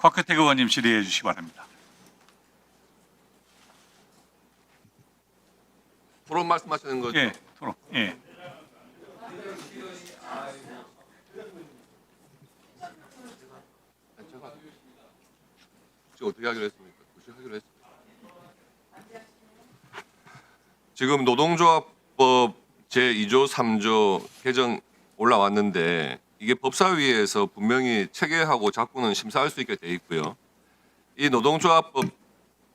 곽혜택 의원님 질의해 주시기 바랍니다. 토론 말씀하시는 거죠? 예, 토론. 예. 지금 어떻게 하기로 했습니까? 하기로 했습니다. 지금 노동조합법 제2조 3조 개정 올라왔는데 이게 법사위에서 분명히 체계하고 자꾸는 심사할 수 있게 돼 있고요. 이 노동조합법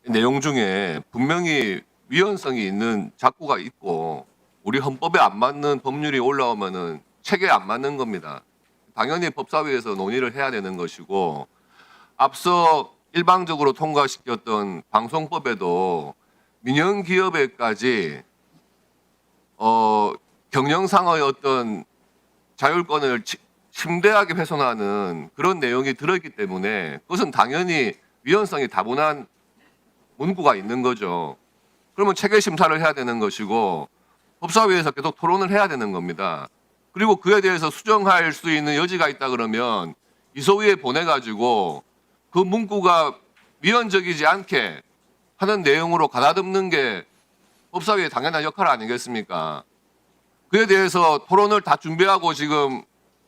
내용 중에 분명히 위헌성이 있는 작구가 있고 우리 헌법에 안 맞는 법률이 올라오면은 체계에 안 맞는 겁니다. 당연히 법사위에서 논의를 해야 되는 것이고 앞서 일방적으로 통과시켰던 방송법에도 민영 기업에까지 경영상의 어떤 자율권을 심대하게 훼손하는 그런 내용이 들어있기 때문에 그것은 당연히 위헌성이 다분한 문구가 있는 거죠. 그러면 체계 심사를 해야 되는 것이고 법사위에서 계속 토론을 해야 되는 겁니다. 그리고 그에 대해서 수정할 수 있는 여지가 있다 그러면 이소위에 보내가지고 그 문구가 위헌적이지 않게 하는 내용으로 가다듬는 게 법사위의 당연한 역할 아니겠습니까? 그에 대해서 토론을 다 준비하고 지금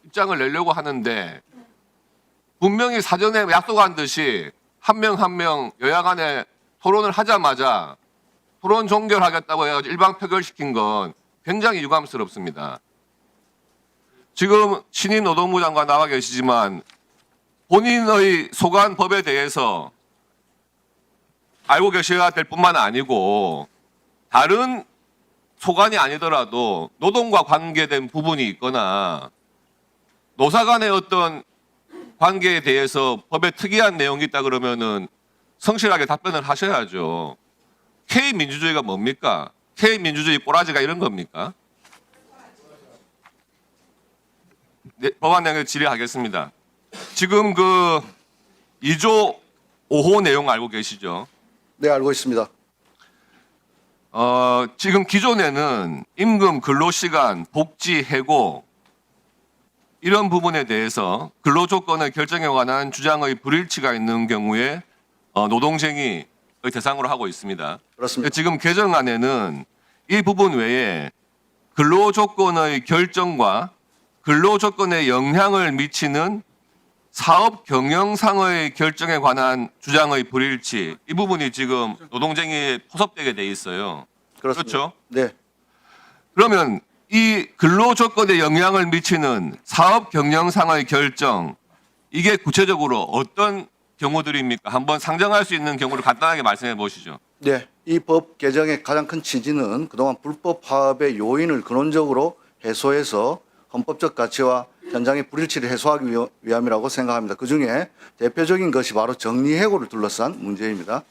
입장을 내려고 하는데 분명히 사전에 약속한 듯이 한 명 한 명 여야 간에 토론을 하자마자 토론 종결하겠다고 해가지고 일방 표결시킨 건 굉장히 유감스럽습니다. 지금 신임 노동부 장관 나와 계시지만 본인의 소관 법에 대해서 알고 계셔야 될 뿐만 아니고 다른 소관이 아니더라도 노동과 관계된 부분이 있거나 노사 간의 어떤 관계에 대해서 법에 특이한 내용이 있다 그러면은 성실하게 답변을 하셔야죠. K민주주의가 뭡니까? K민주주의 꼬라지가 이런 겁니까? 네, 법안 내용에 질의하겠습니다. 지금 그 2조 5호 내용 알고 계시죠? 네, 알고 있습니다. 지금 기존에는 임금, 근로시간, 복지, 해고 이런 부분에 대해서 근로조건의 결정에 관한 주장의 불일치가 있는 경우에 노동쟁의의 대상으로 하고 있습니다. 그렇습니다. 지금 개정안에는 이 부분 외에 근로조건의 결정과 근로조건에 영향을 미치는 사업 경영상의 결정에 관한 주장의 불일치 이 부분이 지금 노동쟁의에 포섭되게 돼 있어요. 그렇습니다. 그렇죠? 네, 그러면 이 근로조건에 영향을 미치는 사업 경영상의 결정 이게 구체적으로 어떤 경우들입니까? 한번 상정할 수 있는 경우를 간단하게 말씀해 보시죠. 네. 이 법 개정의 가장 큰 취지는 그동안 불법 파업의 요인을 근원적으로 해소해서 헌법적 가치와 현장의 불일치를 해소하기 위함이라고 생각합니다. 그중에 대표적인 것이 바로 정리해고를 둘러싼 문제입니다.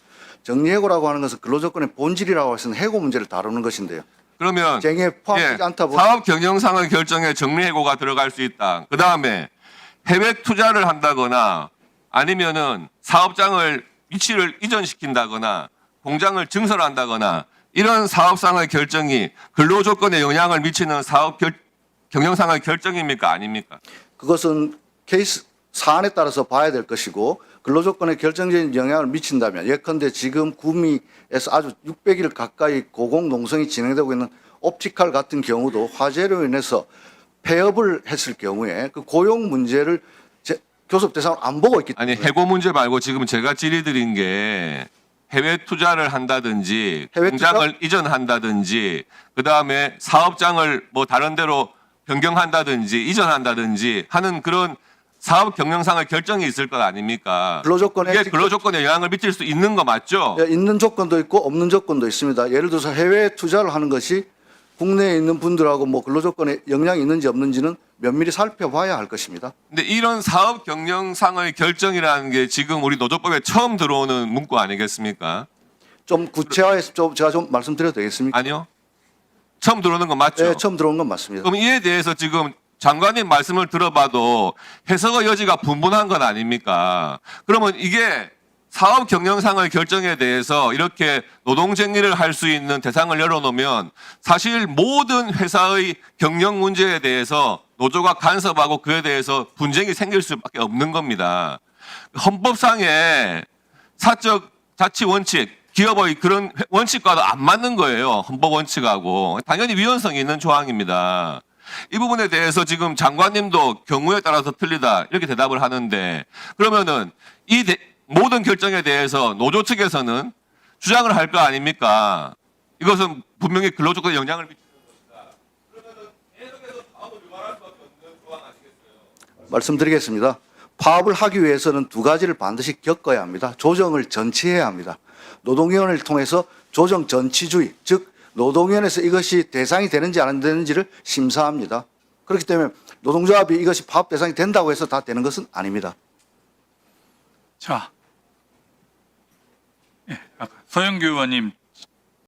정리해고라고 하는 것은 근로조건의 본질이라고 해서는 해고 문제를 다루는 것인데요. 그러면 쟁에 포함되지 않다 보니 사업 경영상의 결정에 정리해고가 들어갈 수 있다. 그 다음에 해외 투자를 한다거나 아니면은 사업장을 위치를 이전시킨다거나 공장을 증설한다거나 이런 사업상의 결정이 근로조건에 영향을 미치는 경영상의 결정입니까? 아닙니까? 그것은 케이스 사안에 따라서 봐야 될 것이고 근로조건에 결정적인 영향을 미친다면 예컨대 지금 구미에서 아주 600일 가까이 고공농성이 진행되고 있는 옵티칼 같은 경우도 화재로 인해서 폐업을 했을 경우에 그 고용 문제를 교섭 대상으로 안 보고 있기 때문에 아니 해고 문제 말고 지금 제가 질의드린 게 해외 투자를 한다든지 해외 공장을 이전한다든지 그 다음에 사업장을 뭐 다른 데로 변경한다든지 이전한다든지 하는 그런 사업 경영상의 결정이 있을 것 아닙니까? 근로조건에 이게 근로조건에 영향을 미칠 수 있는 거 맞죠? 있는 조건도 있고 없는 조건도 있습니다. 예를 들어서 해외 투자를 하는 것이 국내에 있는 분들하고 뭐 근로조건에 영향이 있는지 없는지는 면밀히 살펴봐야 할 것입니다. 근데 이런 사업 경영상의 결정이라는 게 지금 우리 노조법에 처음 들어오는 문구 아니겠습니까? 좀 구체화해서 제가 좀 말씀드려도 되겠습니까? 아니요. 처음 들어오는 건 맞죠? 네, 처음 들어온 건 맞습니다. 그럼 이에 대해서 지금 장관님 말씀을 들어봐도 해석의 여지가 분분한 건 아닙니까? 그러면 이게 사업 경영상의 결정에 대해서 이렇게 노동쟁의를 할 수 있는 대상을 열어놓으면 사실 모든 회사의 경영 문제에 대해서 노조가 간섭하고 그에 대해서 분쟁이 생길 수밖에 없는 겁니다. 헌법상의 사적 자치 원칙, 기업의 그런 원칙과도 안 맞는 거예요. 헌법 원칙하고. 당연히 위헌성이 있는 조항입니다. 이 부분에 대해서 지금 장관님도 경우에 따라서 틀리다 이렇게 대답을 하는데 그러면은 이 모든 결정에 대해서 노조 측에서는 주장을 할 거 아닙니까? 이것은 분명히 근로조건에 영향을 미치는 것이다. 그러면은 계속해서 파업을 유발할 수밖에 없는 조항 아니겠어요? 말씀드리겠습니다. 파업을 하기 위해서는 두 가지를 반드시 겪어야 합니다. 조정을 전치해야 합니다. 노동위원회를 통해서 조정 전치주의, 즉 노동위원회에서 이것이 대상이 되는지 안 되는지를 심사합니다. 그렇기 때문에 노동조합이 이것이 파업 대상이 된다고 해서 다 되는 것은 아닙니다. 자, 예, 아까 서영규 의원님